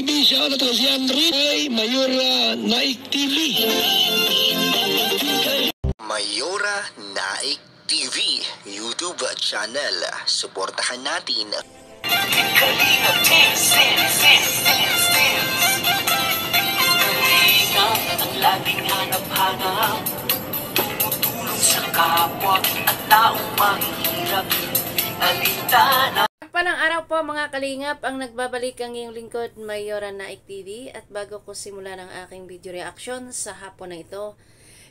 Siya na to si Henry Mayora Naik TV. Mayora Naik TV YouTube channel. Suportahan natin. Kalingap ang laging hanap-hanap, tumutulong sa kapwa at taong mahihirap. Alintana. Palang araw po mga kalingap, ang nagbabalik ang iyong lingkod Mayora Naik TV. At bago ko simulan ang aking video reaction sa hapon na ito,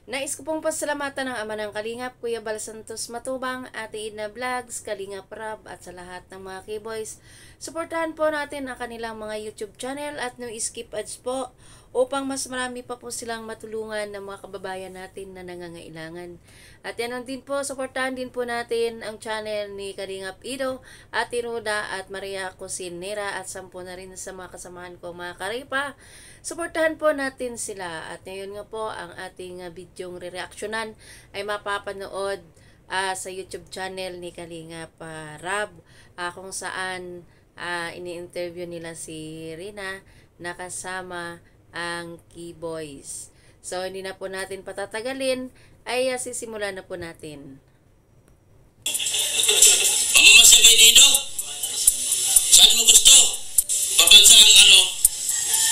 nais ko pong pasalamatan ng ama ng kalingap, Kuya Bal Santos Matubang, Ate Edna Vlogs, Kalingap Rab at sa lahat ng mga K-Boys. Suportahan po natin ang kanilang mga YouTube channel at no skip ads po upang mas marami pa po silang matulungan ng mga kababayan natin na nangangailangan. At yan din po, suportahan din po natin ang channel ni Kalingap Ido, Ate Roda at Maria Cosinera at 10 na rin sa mga kasamahan ko mga karipa. Suportahan po natin sila. At ngayon nga po, ang ating bidyong re-reactionan ay mapapanood sa YouTube channel ni Kalingap Rab, kung saan ini-interview nila si Rina na kasama ang K-Boys. So, hindi na po natin patatagalin, ay sisimulan na po natin. Pamamasya kay Nido? Saan mo gusto? Pabansa ang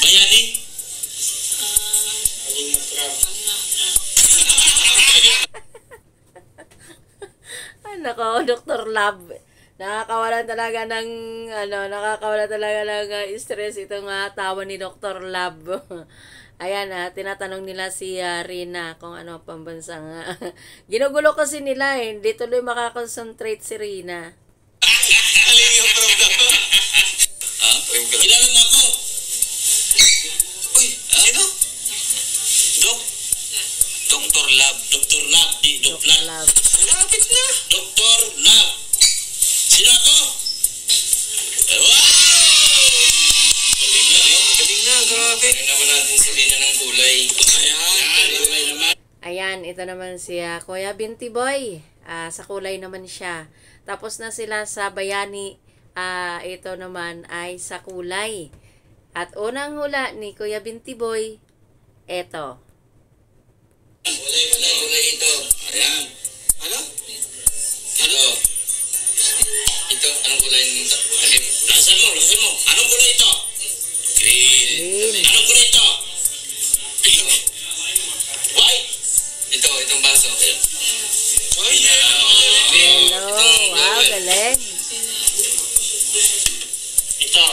bayani? Ay, nako, Dr. Love. Nakakawalan talaga ng stress itong tawa ni Dr. Love. Ayan, tinatanong nila si Rina kung ano pambansang ginugulo kasi nila hindi tuloy makakonsentrate si Rina. Alingap from daw. Kilala mo ako? Uy, sino? Dr. Love. Dr. Love, di Dr. Love. Malapit na. Dr. Love. Sino ako? Wow! Galing na, grabe. Ano naman natin si Rina ng kulay. Ayan, ito naman si Kuya Binti Boy. Sa kulay naman siya. Tapos na sila sa bayani. Ito naman ay sa kulay. At unang hula ni Kuya Binti Boy, eto. Kulay ito. Ayan. Ano? Ito, anong kulay nito? Lasan mo. Anong kulay ito? Green. Anong kulay ito? Pink. White. Itong baso. Oh, yeah. Hello. Wow, galing. Ito.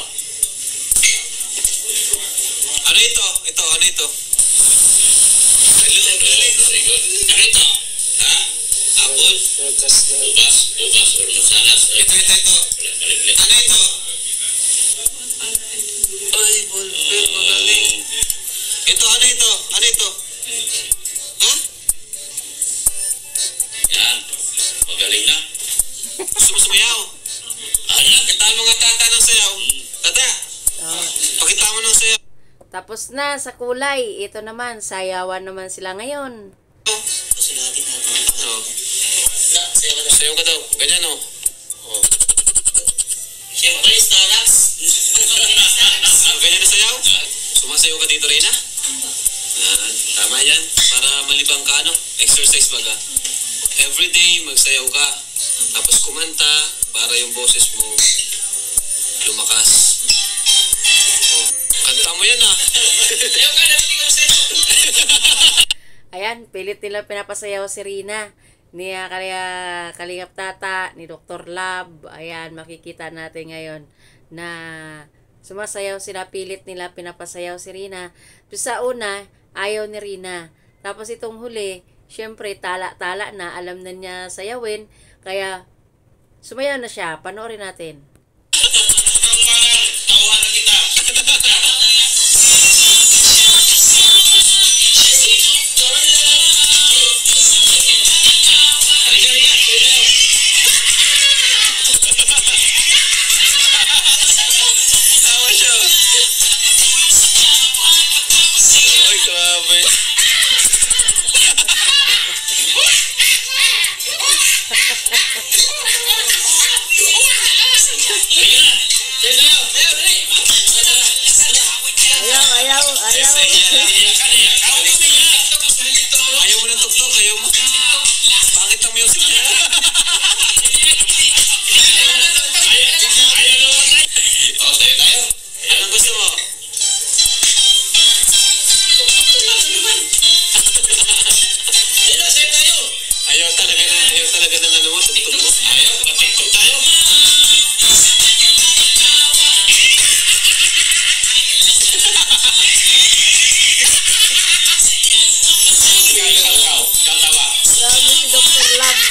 Ano ito? Ano ito? Hello. Very good. Ano ito? Ha? Apple? Ubas or masanas. Ito. Ano ito? Ay, ballpen, magaling. Ano ito? Ha? Yan. Magaling na. Gusto mo sumayaw? Ayan. Pakita mo nga tata ng sayaw. Tata. Pakita mo ng sayaw. Tapos na sa kulay. Ito naman, sayawan naman sila ngayon. Sayaw ka daw. Ganyan o. Siyempre, Starbucks. Ganyan na sayaw? Sumasayaw ka dito, Rina? Tama yan. Para malibang ka, exercise baga. Everyday, magsayaw ka. Tapos kumanta para yung boses mo lumakas. Kanta mo yan, Sayaw ka, natin ko sayaw. Ayan, pilit nila pinapasayaw si Rina. Ni Kalingap Tata, ni Dr. Love. Ayan, makikita natin ngayon na sumasayaw sila, pilit nila pinapasayaw si Rina. So, sa una, ayaw ni Rina. Tapos itong huli, syempre tala-tala na, alam na niya sayawin, kaya sumayaw na siya. Panoorin natin. Tauhan na kita. Ay, grabe. Ayaw. Ayaw mo ng tuktok, ayaw mo. Bakit ang music niya? Oh, tayo. Anong gusto mo? Ayaw talaga ng ano mo, tuktok mo. Ayaw, patiktok tayo. Ikaw, tawa. Grabe si Dr. Love.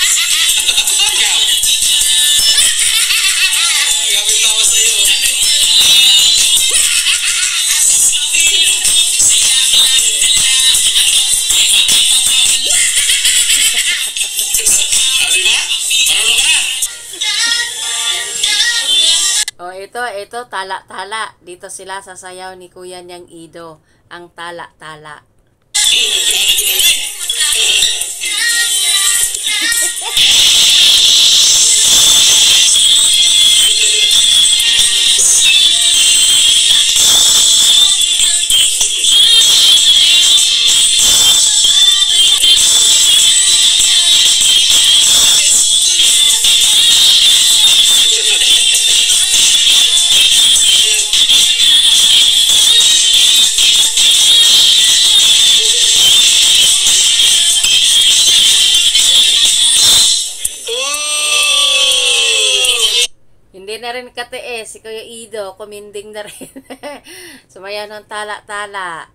Ikaw. Grabe tawa sa'yo. Di ba? Marunong ka na. Ito, tala-tala. Dito sila sasayaw ni Kuya niyang Ido. Ang tala-tala. Hindi na rin katiis si Kuya Ido, kuminding na rin. Sumayaw ng tala-tala.